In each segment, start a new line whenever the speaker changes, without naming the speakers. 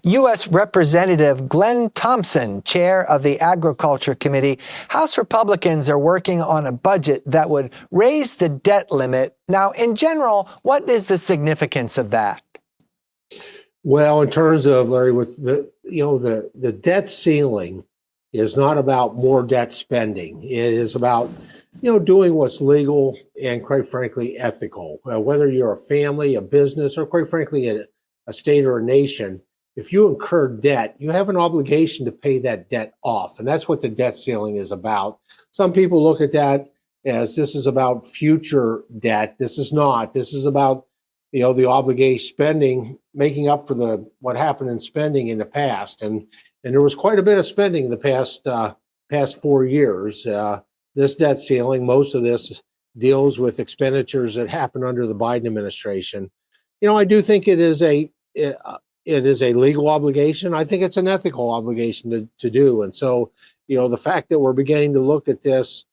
U.S. Representative Glenn Thompson, chair of the Agriculture Committee. House Republicans are working on a budget that would raise the debt limit. Now, in general, what is the significance of that?
Well, in terms of, Larry, with the debt ceiling is not about more debt spending. It is about, doing what's legal and, quite frankly, ethical. Whether you're a family, a business, or quite frankly, a state or a nation, if you incur debt, you have an obligation to pay that debt off. And that's what the debt ceiling is about. Some people look at that as this is about future debt. This is not. This is about, the obligation spending, making up for what happened in spending in the past. And there was quite a bit of spending in the past 4 years. This debt ceiling, most of this deals with expenditures that happened under the Biden administration. I do think it is a legal obligation. I think it's an ethical obligation to do. And so, the fact that we're beginning to look at this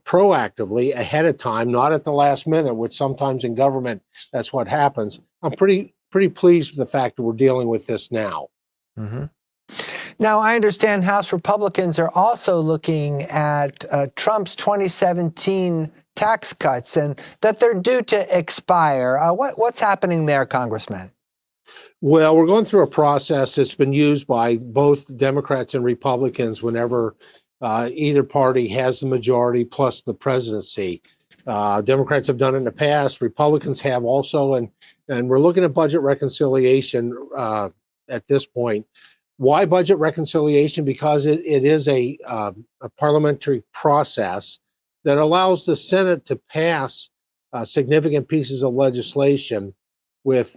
proactively ahead of time, not at the last minute, which sometimes in government, that's what happens. I'm pretty pleased with the fact that we're dealing with this now.
Mm-hmm. Now, I understand House Republicans are also looking at Trump's 2017 tax cuts and that they're due to expire. What's happening there, Congressman?
Well, we're going through a process that's been used by both Democrats and Republicans whenever either party has the majority plus the presidency. Democrats have done it in the past. Republicans have also, and we're looking at budget reconciliation at this point. Why budget reconciliation? Because it is a parliamentary process that allows the Senate to pass significant pieces of legislation with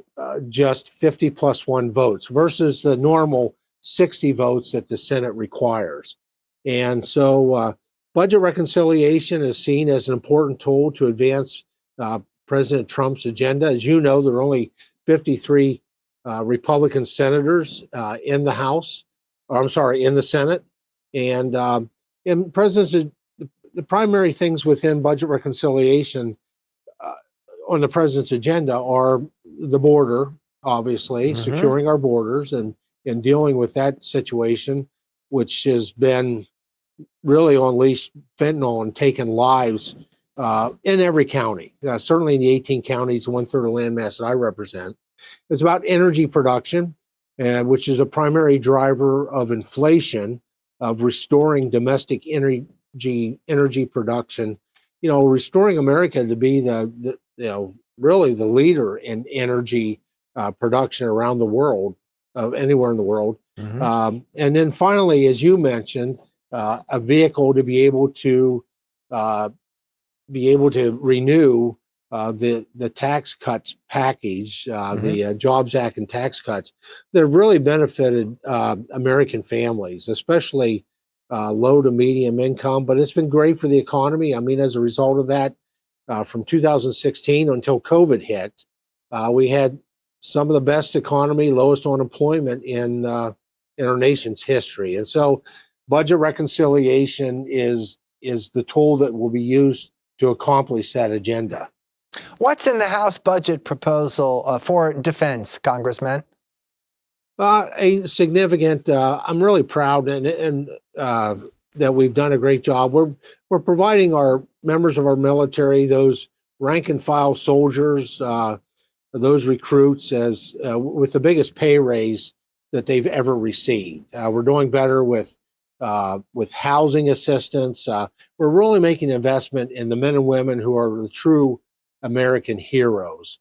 just 50 plus 1 votes versus the normal 60 votes that the Senate requires. And so budget reconciliation is seen as an important tool to advance President Trump's agenda. As you know, there are only 53 Republican senators in the House, in the Senate. And the primary things within budget reconciliation on the president's agenda are the border, obviously, securing our borders and dealing with that situation, which has been really unleashed fentanyl and taken lives in every county, certainly in the 18 counties, 1/3 of landmass that I represent. It's about energy production, which is a primary driver of inflation, of restoring domestic energy production. Restoring America to be really the leader in energy production around the world, anywhere in the world. And then finally, as you mentioned, a vehicle to be able to renew the tax cuts package, the Jobs Act and tax cuts that have really benefited American families, especially low to medium income. But it's been great for the economy. I mean, as a result of that, from 2016 until COVID hit, we had some of the best economy, lowest unemployment in our nation's history. And so budget reconciliation is the tool that will be used to accomplish that agenda.
What's in the House budget proposal for defense, Congressman?
A significant. I'm really proud and that we've done a great job. We're providing our members of our military, those rank and file soldiers, those recruits, as with the biggest pay raise that they've ever received. We're doing better with housing assistance. We're really making an investment in the men and women who are the true American heroes.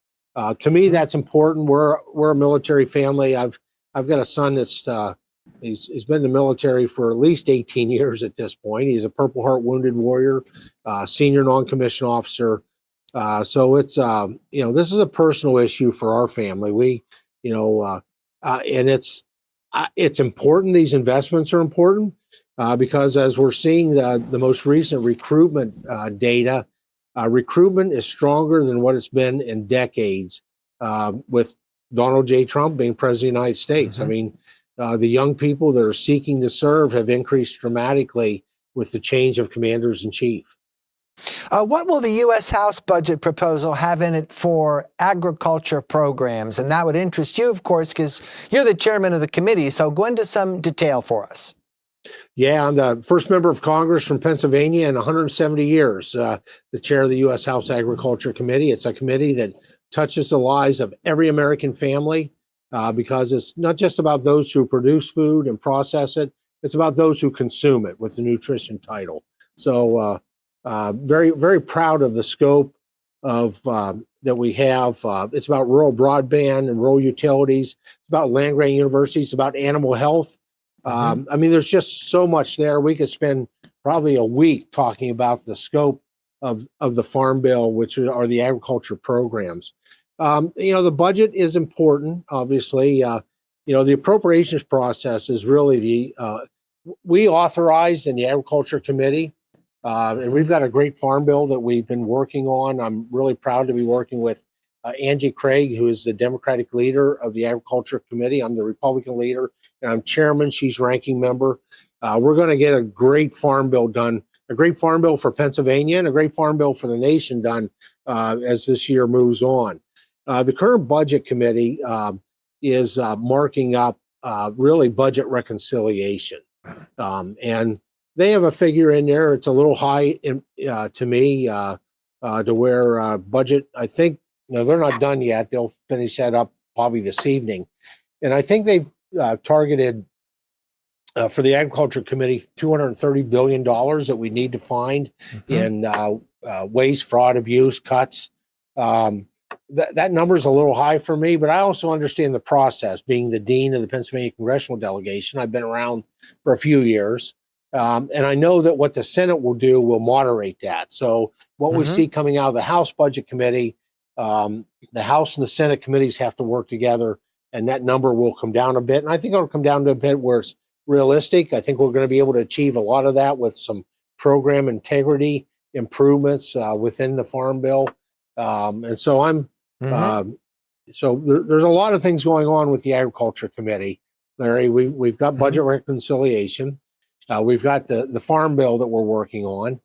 To me, that's important. We're a military family. I've got a son that's he's been in the military for at least 18 years at this point. He's a Purple Heart Wounded Warrior, senior non-commissioned officer. So it's this is a personal issue for our family. We and it's important. These investments are important because as we're seeing the most recent recruitment data. Recruitment is stronger than what it's been in decades with Donald J. Trump being president of the United States. I mean, the young people that are seeking to serve have increased dramatically with the change of commanders in chief.
What will the U.S. House budget proposal have in it for agriculture programs? And that would interest you, of course, because you're the chairman of the committee. So go into some detail for us.
Yeah, I'm the first member of Congress from Pennsylvania in 170 years, the chair of the U.S. House Agriculture Committee. It's a committee that touches the lives of every American family because it's not just about those who produce food and process it. It's about those who consume it with the nutrition title. So very, very proud of the scope of that we have. It's about rural broadband and rural utilities. It's about land-grant universities. It's about animal health. I mean, there's just so much there. We could spend probably a week talking about the scope of the Farm Bill, which are the agriculture programs. The budget is important, obviously. The appropriations process is really we authorized in the Agriculture Committee, and we've got a great Farm Bill that we've been working on. I'm really proud to be working with Angie Craig, who is the Democratic leader of the Agriculture Committee. I'm the Republican leader, and I'm chairman. She's ranking member. We're going to get a great Farm Bill done, a great Farm Bill for Pennsylvania, and a great Farm Bill for the nation done as this year moves on. The current Budget Committee is marking up really budget reconciliation. And they have a figure in there. It's a little high to me to where budget, I think, they're not done yet. They'll finish that up probably this evening. And I think they've targeted for the Agriculture Committee $230 billion that we need to find in waste, fraud, abuse, cuts. That number is a little high for me, but I also understand the process. Being the dean of the Pennsylvania congressional delegation, I've been around for a few years, and I know that what the Senate will do will moderate that. So what we see coming out of the House Budget Committee, the House and the Senate committees have to work together, and that number will come down a bit. And I think it'll come down to a bit where it's realistic. I think we're going to be able to achieve a lot of that with some program integrity improvements within the Farm Bill. And so there's a lot of things going on with the Agriculture Committee, Larry. We've got budget reconciliation. We've got the Farm Bill that we're working on.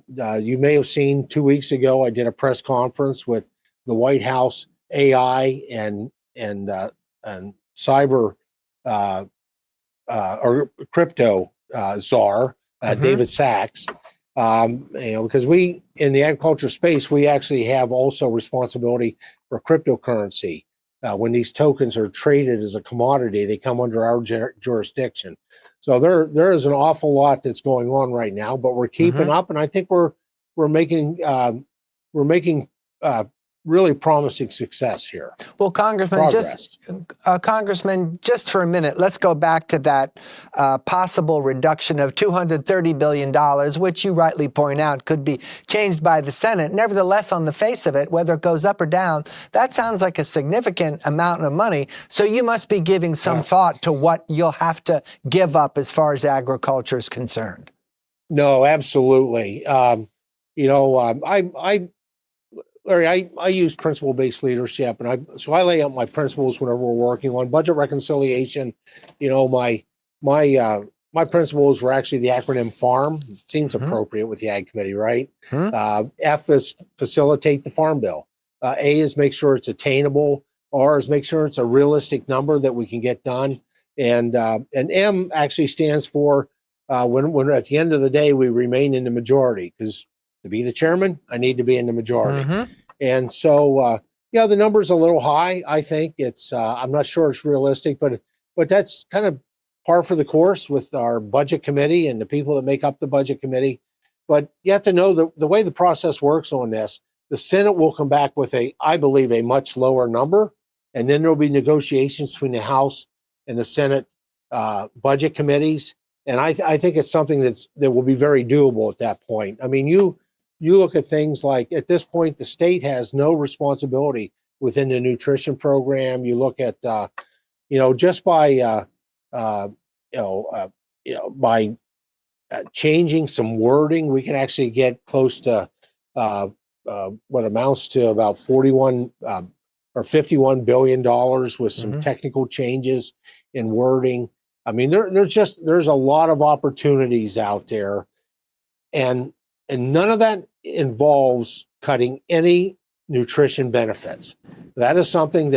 You may have seen 2 weeks ago, I did a press conference with the White House AI and cyber or crypto czar, David Sachs. Because we in the agriculture space, we actually have also responsibility for cryptocurrency. When these tokens are traded as a commodity, they come under our jurisdiction. So there is an awful lot that's going on right now, but we're keeping up, and I think we're making really promising success here.
Well, Congressman, just for a minute, let's go back to that possible reduction of $230 billion, which you rightly point out could be changed by the Senate. Nevertheless, on the face of it, whether it goes up or down, that sounds like a significant amount of money. So you must be giving some thought to what you'll have to give up as far as agriculture is concerned.
No, absolutely. Larry, I use principle-based leadership, and so I lay out my principles whenever we're working on budget reconciliation. My principles were actually the acronym FARM. Seems appropriate with the Ag Committee, right? F is facilitate the Farm Bill. A is make sure it's attainable. R is make sure it's a realistic number that we can get done. And M actually stands for when at the end of the day we remain in the majority, because to be the chairman, I need to be in the majority. And so, the number's a little high. I think it's, I'm not sure it's realistic, but that's kind of par for the course with our budget committee and the people that make up the budget committee. But you have to know the way the process works on this, the Senate will come back with I believe, a much lower number. And then there'll be negotiations between the House and the Senate budget committees. And I think it's something that will be very doable at that point. I mean, you look at things like, at this point, the state has no responsibility within the nutrition program. You look at, just by, by changing some wording, we can actually get close to what amounts to about $41 or $51 billion with some technical changes in wording. I mean, there's a lot of opportunities out there. And and none of that involves cutting any nutrition benefits. That is something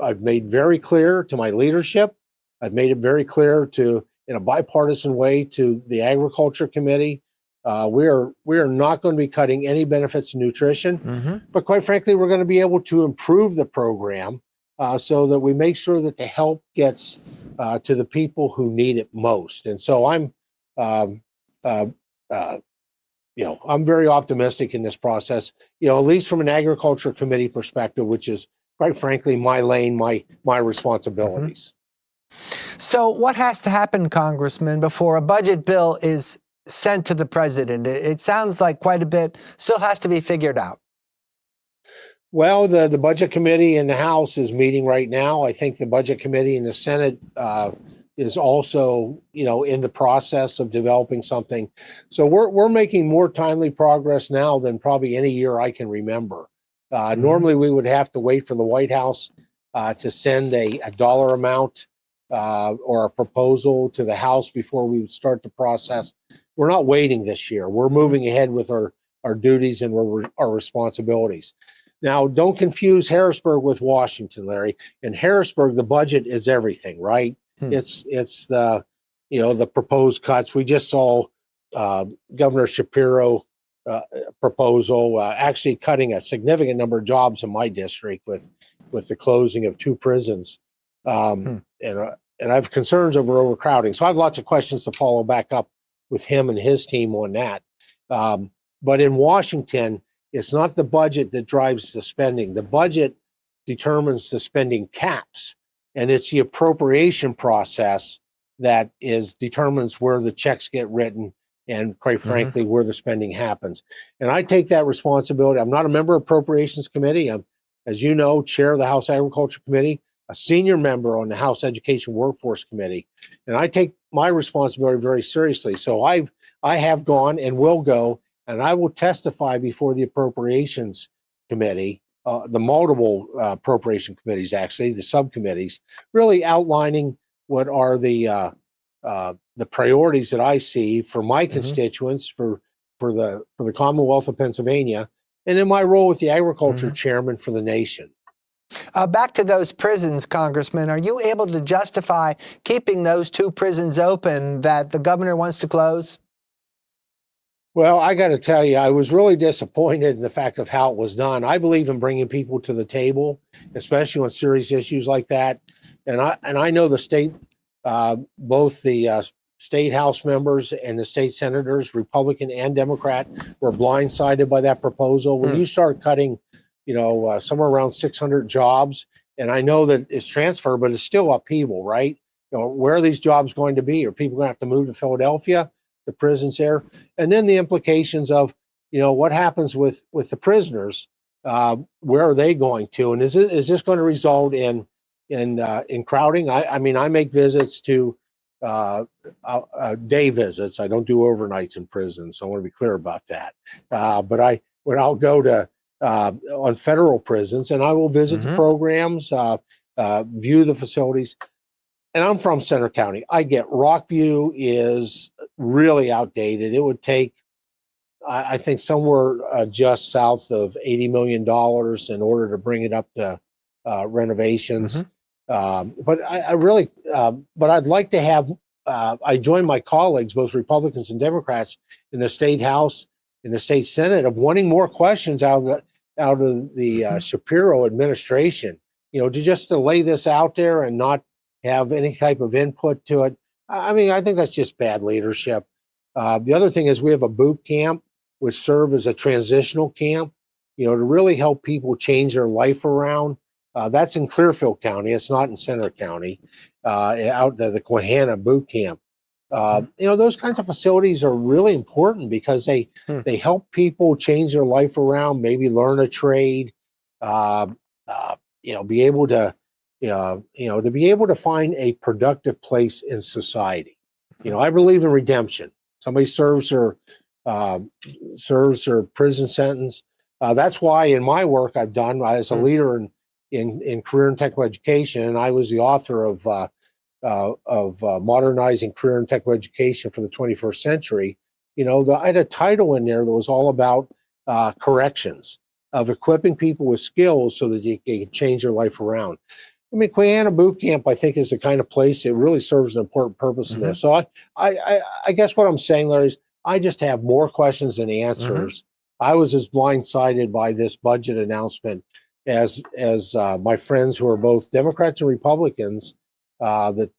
I've made very clear to my leadership. I've made it very clear in a bipartisan way to the Agriculture Committee. We are not going to be cutting any benefits to nutrition, but quite frankly, we're going to be able to improve the program so that we make sure that the help gets to the people who need it most. And so I'm very optimistic in this process, at least from an Agriculture Committee perspective, which is quite frankly my lane, my responsibilities.
So what has to happen, Congressman, before a budget bill is sent to the president? It sounds like quite a bit still has to be figured out.
Well, the Budget Committee in the House is meeting right now. I think the Budget Committee in the Senate is also, in the process of developing something. So we're making more timely progress now than probably any year I can remember. Normally, we would have to wait for the White House to send a dollar amount or a proposal to the House before we would start the process. We're not waiting this year. We're moving ahead with our duties and our responsibilities. Now, don't confuse Harrisburg with Washington, Larry. In Harrisburg, the budget is everything, right? It's the the proposed cuts. We just saw Governor Shapiro proposal actually cutting a significant number of jobs in my district with the closing of 2 prisons, and I have concerns over overcrowding. So I have lots of questions to follow back up with him and his team on that. But in Washington, it's not the budget that drives the spending. The budget determines the spending caps, and it's the appropriation process that determines where the checks get written and, quite frankly, where the spending happens. And I take that responsibility. I'm not a member of Appropriations Committee. I'm, as you know, chair of the House Agriculture Committee, a senior member on the House Education Workforce Committee, and I take my responsibility very seriously. So I have gone and will go, and I will testify before the Appropriations Committee, the multiple appropriation committees, actually, the subcommittees, really outlining what are the priorities that I see for my constituents, for the Commonwealth of Pennsylvania, and in my role with the Agriculture Chairman for the nation.
Back to those prisons, Congressman, are you able to justify keeping those 2 prisons open that the governor wants to close?
Well, I got to tell you, I was really disappointed in the fact of how it was done. I believe in bringing people to the table, especially on serious issues like that. And I know the state, both the state House members and the state senators, Republican and Democrat, were blindsided by that proposal. When you start cutting, somewhere around 600 jobs, and I know that it's transfer, but it's still upheaval, right? Where are these jobs going to be? Are people going to have to move to Philadelphia? The prisons there, and then the implications of what happens with the prisoners. Where are they going to, and is this going to result in crowding? I mean, I make visits to day visits. I don't do overnights in prison, so I want to be clear about that. But I'll go to on federal prisons, and I will visit the programs, view the facilities. And I'm from Center County. I get Rockview is really outdated. It would take, I think, somewhere just south of $80 million in order to bring it up to renovations. But I'd like to have, I join my colleagues, both Republicans and Democrats, in the state House, in the state Senate, of wanting more questions out of the Shapiro administration, to lay this out there and not have any type of input to it. I mean, I think that's just bad leadership. The other thing is we have a boot camp, which serve as a transitional camp, to really help people change their life around. That's in Clearfield County. It's not in Center County, out the Quahana boot camp. Those kinds of facilities are really important because they help people change their life around, maybe learn a trade, be able to to be able to find a productive place in society. I believe in redemption. Somebody serves their prison sentence. That's why in my work I've done as a leader in career and technical education, and I was the author of modernizing career and technical education for the 21st century. I had a title in there that was all about corrections, of equipping people with skills so that they can change their life around. I mean, Quayana Boot Camp, I think, is the kind of place it really serves an important purpose in this. So I guess what I'm saying, Larry, is I just have more questions than answers. I was as blindsided by this budget announcement as my friends who are both Democrats and Republicans that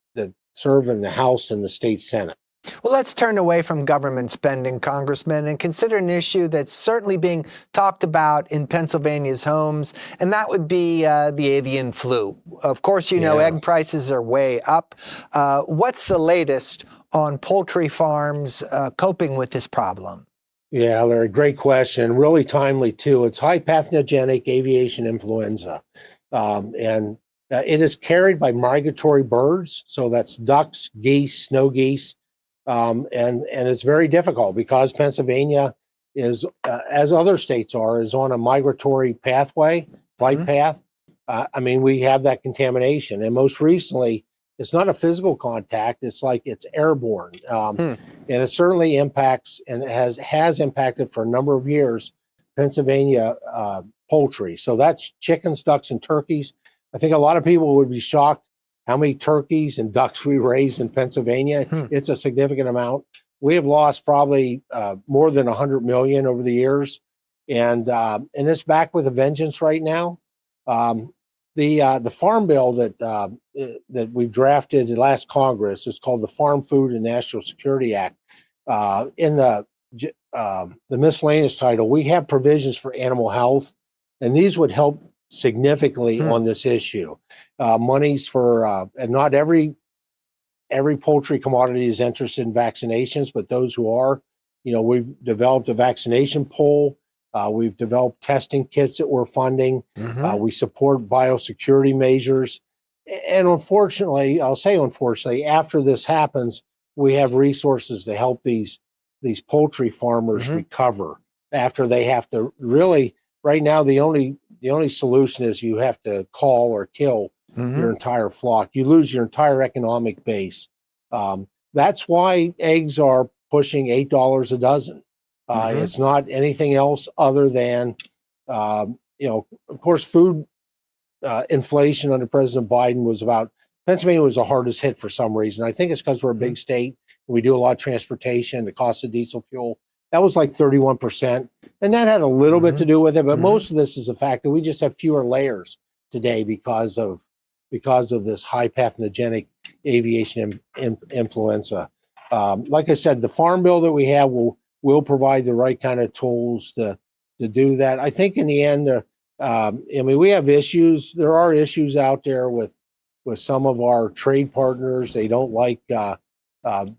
serve in the House and the state Senate.
Well, let's turn away from government spending, Congressman, and consider an issue that's certainly being talked about in Pennsylvania's homes, and that would be the avian flu. Of course, egg prices are way up. What's the latest on poultry farms coping with this problem?
Yeah, Larry, great question. Really timely, too. It's high pathogenic aviation influenza, and it is carried by migratory birds. So that's ducks, geese, snow geese. And it's very difficult because Pennsylvania is, as other states are, is on a migratory pathway, flight path. I mean, we have that contamination, and most recently, it's not a physical contact; it's like it's airborne, and it certainly impacts and has impacted for a number of years Pennsylvania poultry. So that's chickens, ducks, and turkeys. I think a lot of people would be shocked how many turkeys and ducks we raise in Pennsylvania. It's a significant amount. We have lost probably more than 100 million over the years, and it's back with a vengeance right now. The farm bill that we drafted in last Congress is called the Farm Food and National Security Act. In the miscellaneous title, we have provisions for animal health, and these would help significantly on this issue. Monies for and not every poultry commodity is interested in vaccinations, but those who are, we've developed a vaccination pool. We've developed testing kits that we're funding. We support biosecurity measures. And unfortunately, I'll say unfortunately, after this happens, we have resources to help these poultry farmers recover after they have to really, right now, the only solution is you have to call or kill your entire flock. You lose your entire economic base. That's why eggs are pushing $8 a dozen. It's not anything else other than, of course, food inflation under President Biden was about, Pennsylvania was the hardest hit for some reason. I think it's because we're a big state. We do a lot of transportation, the cost of diesel fuel. That was like 31%. And that had a little bit to do with it. But most of this is the fact that we just have fewer layers today because of this high pathogenic aviation influenza. Like I said, the farm bill that we have will provide the right kind of tools to do that. I think in the end, we have issues. There are issues out there with some of our trade partners. They don't like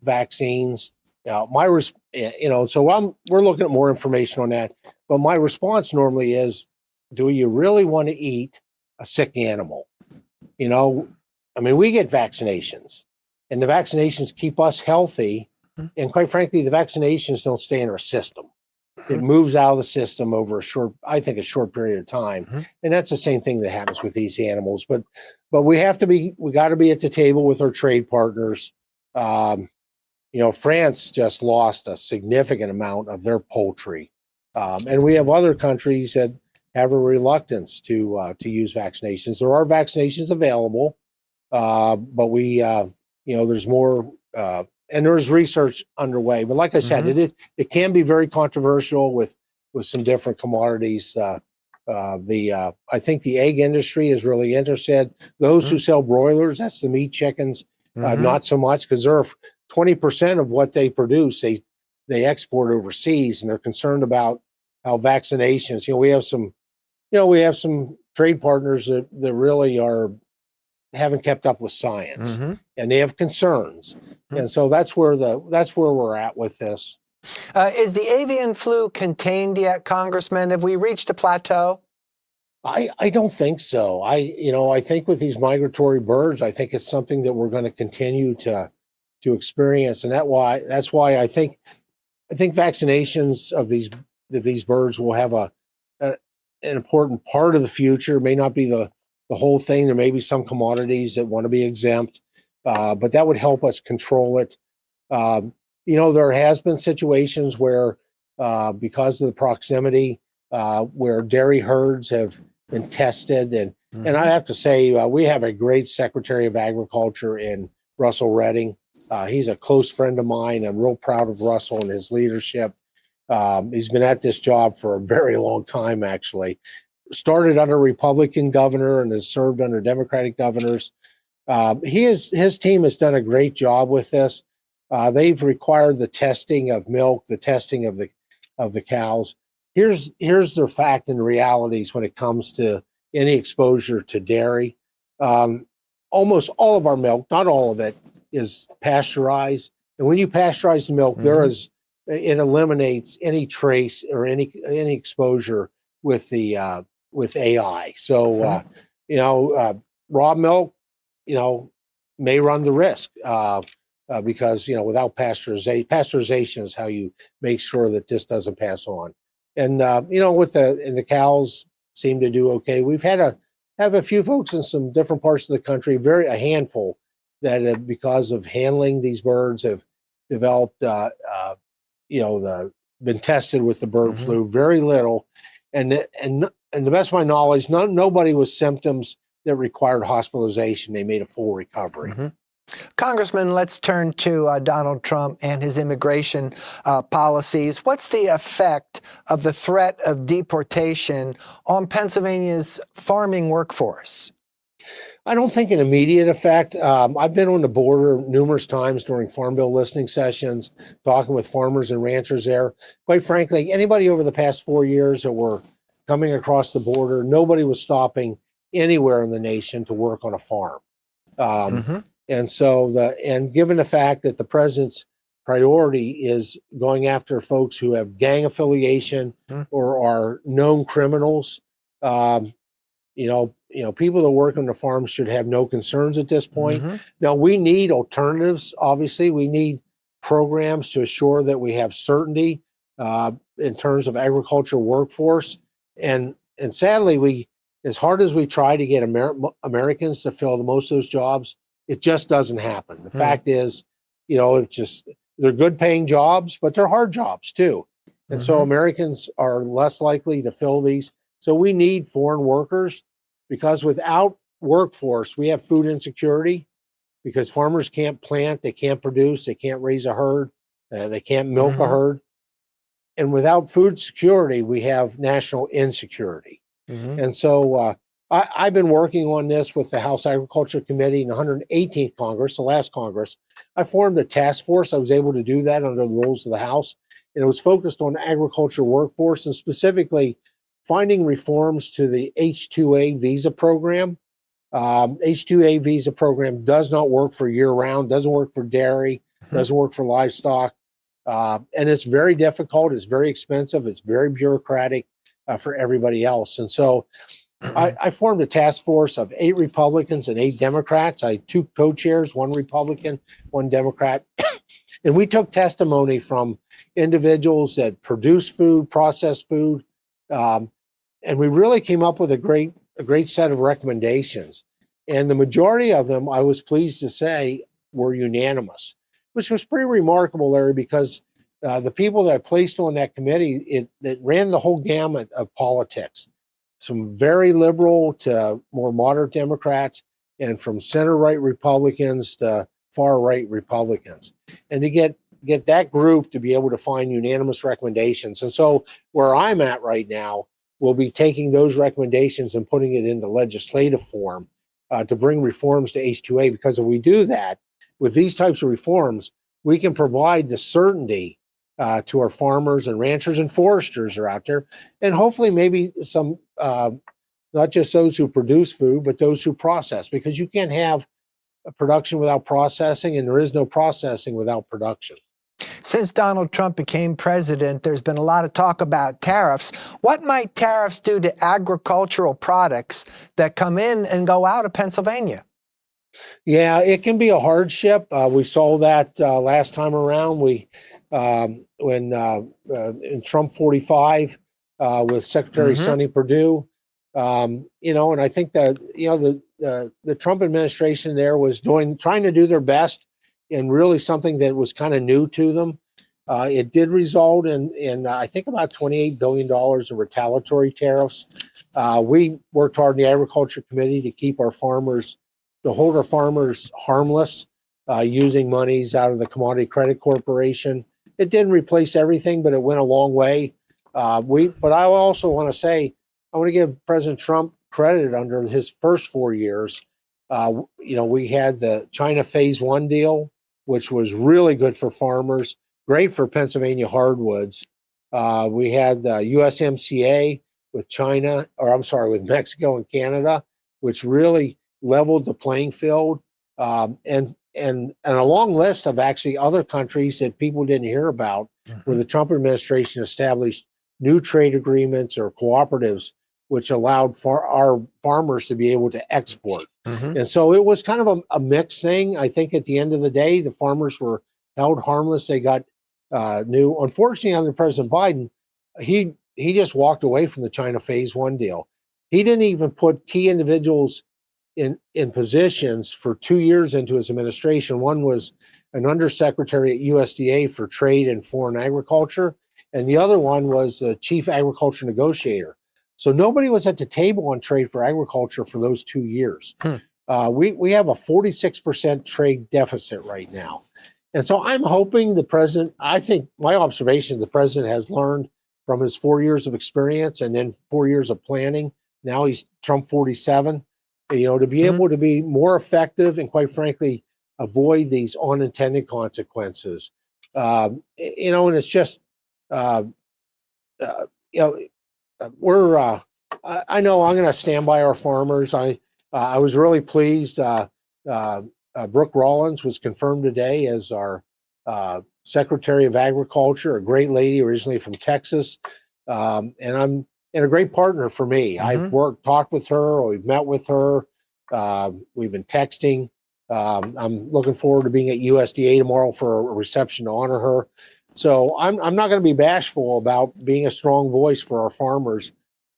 vaccines. Now, so we're looking at more information on that. But my response normally is, do you really want to eat a sick animal? We get vaccinations, and the vaccinations keep us healthy. And quite frankly, the vaccinations don't stay in our system. It moves out of the system over a short period of time. And that's the same thing that happens with these animals. But we got to be at the table with our trade partners. France just lost a significant amount of their poultry. And we have other countries that have a reluctance to use vaccinations. There are vaccinations available, but there's more, and there's research underway. But like I said, it can be very controversial with some different commodities. I think the egg industry is really interested. Those who sell broilers, that's the meat chickens, not so much, because they're 20% of what they produce. They export overseas, and they're concerned about how vaccinations. We have some trade partners that really haven't kept up with science, and they have concerns, and so that's where we're at with this.
Is the avian flu contained yet, Congressman? Have we reached a plateau?
I don't think so. I think with these migratory birds, I think it's something that we're going to continue to experience, and that's why I think vaccinations of these birds will have an important part of the future. It may not be the whole thing. There may be some commodities that want to be exempt, but that would help us control it. there has been situations where, because of the proximity, where dairy herds have been tested, and I have to say, we have a great Secretary of Agriculture in Russell Redding. He's a close friend of mine. I'm real proud of Russell and his leadership. He's been at this job for a very long time, actually. Started under Republican governor and has served under Democratic governors. His team has done a great job with this. They've required the testing of milk, the testing of the cows. Here's the fact and realities when it comes to any exposure to dairy. Almost all of our milk, not all of it, is pasteurized. And when you pasteurize the milk, it eliminates any trace or any exposure with the with AI. So raw milk, may run the risk because without pasteurization is how you make sure that this doesn't pass on. And with the cows seem to do okay. We've have a few folks in some different parts of the country, a handful that have, because of handling these birds, have developed been tested with the bird flu. Very little, and the best of my knowledge, nobody with symptoms that required hospitalization. They made a full recovery.
Congressman, let's turn to Donald Trump and his immigration policies. What's the effect of the threat of deportation on Pennsylvania's farming workforce?
I don't think an immediate effect. I've been on the border numerous times during Farm Bill listening sessions, talking with farmers and ranchers there. Quite frankly, anybody over the past 4 years that were coming across the border, nobody was stopping anywhere in the nation to work on a farm. And so given the fact that the president's priority is going after folks who have gang affiliation or are known criminals, people that work on the farms should have no concerns at this point. Now, we need alternatives. Obviously, we need programs to assure that we have certainty in terms of agricultural workforce. And sadly, as hard as we try to get Americans to fill most of those jobs, it just doesn't happen. The fact is, it's just, they're good paying jobs, but they're hard jobs too. And so Americans are less likely to fill these. So we need foreign workers, because without workforce, we have food insecurity, because farmers can't plant, they can't produce, they can't raise a herd, they can't milk a herd. And without food security, we have national insecurity. And so I've been working on this with the House Agriculture Committee in the 118th Congress, the last Congress. I formed a task force. I was able to do that under the rules of the House. And it was focused on agriculture workforce and specifically finding reforms to the H-2A visa program. H-2A visa program does not work for year-round, doesn't work for dairy, doesn't work for livestock. And it's very difficult. It's very expensive. It's very bureaucratic for everybody else. And so I formed a task force of 8 Republicans and 8 Democrats. I had 2 co-chairs, 1 Republican, 1 Democrat. And we took testimony from individuals that produce food, process food. And we really came up with a great set of recommendations. And the majority of them, I was pleased to say, were unanimous, which was pretty remarkable, Larry, because the people that I placed on that committee, it ran the whole gamut of politics, some very liberal to more moderate Democrats, and from center-right Republicans to far-right Republicans. And to get that group to be able to find unanimous recommendations. And so where I'm at right now, we'll be taking those recommendations and putting it into legislative form to bring reforms to H-2A, because if we do that, with these types of reforms, we can provide the certainty to our farmers and ranchers and foresters are out there, and hopefully maybe some, not just those who produce food, but those who process, because you can't have a production without processing, and there is no processing without production.
Since Donald Trump became president, there's been a lot of talk about tariffs. What might tariffs do to agricultural products that come in and go out of Pennsylvania?
Yeah, it can be a hardship. We saw that last time around. When in Trump 45 with Secretary Sonny Perdue, and I think that the Trump administration there was trying to do their best and really something that was kind of new to them. It did result in I think about $28 billion of retaliatory tariffs. We worked hard in the Agriculture Committee to keep our farmers, to hold our farmers harmless, using monies out of the Commodity Credit Corporation. It didn't replace everything, but it went a long way. But I also want to say, I want to give President Trump credit under his first 4 years. We had the China Phase 1 deal, which was really good for farmers, great for Pennsylvania hardwoods. We had the USMCA with China, or I'm sorry, with Mexico and Canada, which really leveled the playing field. And a long list of actually other countries that people didn't hear about, where the Trump administration established new trade agreements or cooperatives, which allowed for our farmers to be able to export. And so it was kind of a mixed thing. I think at the end of the day, the farmers were held harmless. They got new. Unfortunately, under President Biden, he just walked away from the China Phase 1 deal. He didn't even put key individuals in positions for 2 years into his administration. One was an undersecretary at USDA for Trade and Foreign Agriculture, and the other one was the chief agriculture negotiator. So nobody was at the table on trade for agriculture for those 2 years. We have a 46% trade deficit right now. And so I'm hoping the president, I think my observation, the president has learned from his 4 years of experience and then 4 years of planning. Now he's Trump 47, to be able to be more effective and, quite frankly, avoid these unintended consequences. And it's just, we're, I know I'm going to stand by our farmers. I was really pleased. Brooke Rollins was confirmed today as our Secretary of Agriculture, a great lady originally from Texas, and a great partner for me. I've talked with her, or we've met with her, we've been texting. I'm looking forward to being at USDA tomorrow for a reception to honor her. So I'm not going to be bashful about being a strong voice for our farmers.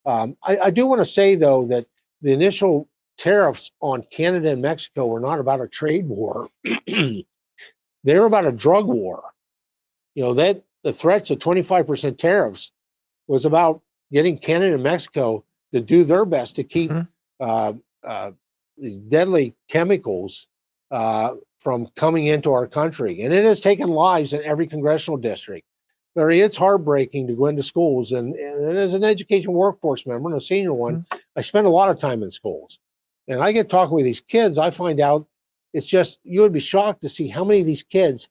I do want to say, though, that the initial tariffs on Canada and Mexico were not about a trade war. They were about a drug war. That the threats of 25% tariffs was about getting Canada and Mexico to do their best to keep these deadly chemicals from coming into our country. And it has taken lives in every congressional district. Larry, it's heartbreaking to go into schools. And as an education workforce member and a senior one, I spend a lot of time in schools. And I get talking with these kids, I find out it's just, you would be shocked to see how many of these kids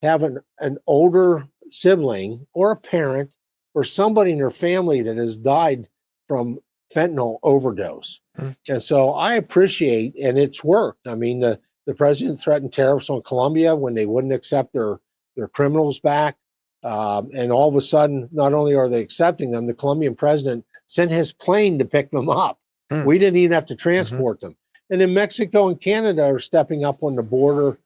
have an older sibling or a parent or somebody in their family that has died from fentanyl overdose. And so I appreciate, and it's worked. I mean, the president threatened tariffs on Colombia when they wouldn't accept their criminals back. And all of a sudden, not only are they accepting them, the Colombian president sent his plane to pick them up. We didn't even have to transport them. And then Mexico and Canada are stepping up on the border.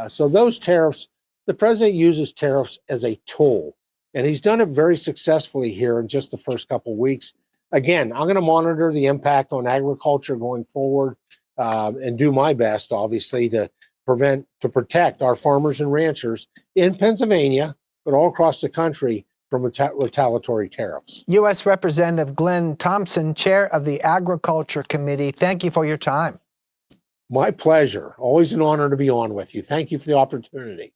So those tariffs, the president uses tariffs as a tool. And he's done it very successfully here in just the first couple of weeks. Again, I'm going to monitor the impact on agriculture going forward and do my best, obviously, to protect our farmers and ranchers in Pennsylvania, but all across the country from retaliatory tariffs.
U.S. Representative Glenn Thompson, Chair of the Agriculture Committee, thank you for your time.
My pleasure. Always an honor to be on with you. Thank you for the opportunity.